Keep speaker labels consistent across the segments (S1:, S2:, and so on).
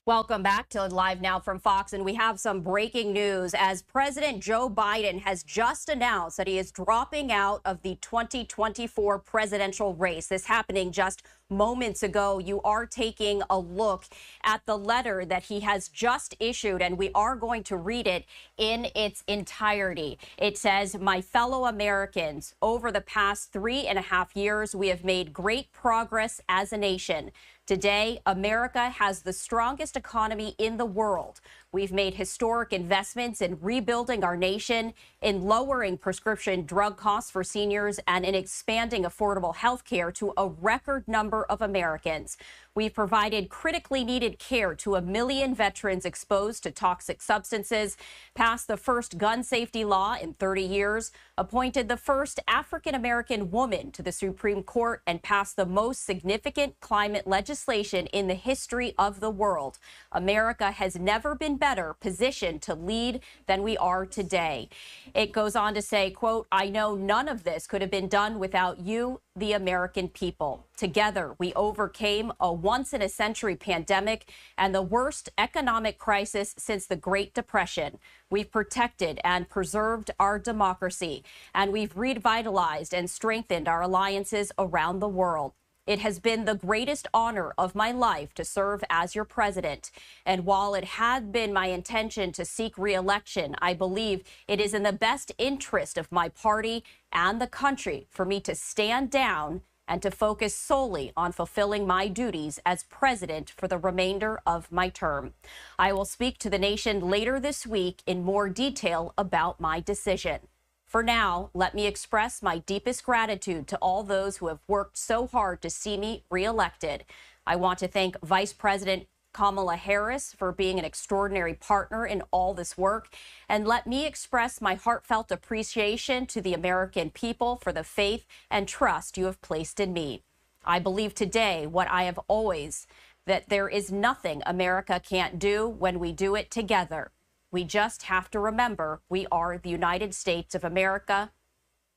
S1: Welcome back to Live Now from Fox, and we have some breaking news as President Joe Biden has just announced that he is dropping out of the 2024 presidential race. This happening just moments ago. You are taking a look at the letter that he has just issued, and we are going to read it in its entirety. It says, "My fellow Americans, over the past 3.5 years, we have made great progress as a nation. Today, America has the strongest economy in the world. We've made historic investments in rebuilding our nation, in lowering prescription drug costs for seniors, and in expanding affordable health care to a record number of Americans. We've provided critically needed care to 1 million veterans exposed to toxic substances, passed the first gun safety law in 30 years, appointed the first African-American woman to the Supreme Court, and passed the most significant climate legislation in the history of the world. America has never been better positioned to lead than we are today." It goes on to say, quote, "I know none of this could have been done without you, the American people. Together, we overcame a once-in-a-century pandemic and the worst economic crisis since the Great Depression. We've protected and preserved our democracy, and we've revitalized and strengthened our alliances around the world. It has been the greatest honor of my life to serve as your president. And while it had been my intention to seek re-election, I believe it is in the best interest of my party and the country for me to stand down and to focus solely on fulfilling my duties as president for the remainder of my term. I will speak to the nation later this week in more detail about my decision. For now, let me express my deepest gratitude to all those who have worked so hard to see me reelected. I want to thank Vice President Kamala Harris for being an extraordinary partner in all this work. And let me express my heartfelt appreciation to the American people for the faith and trust you have placed in me. I believe today what I have always, that there is nothing America can't do when we do it together. We just have to remember we are the United States of America."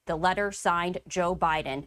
S1: The letter signed Joe Biden.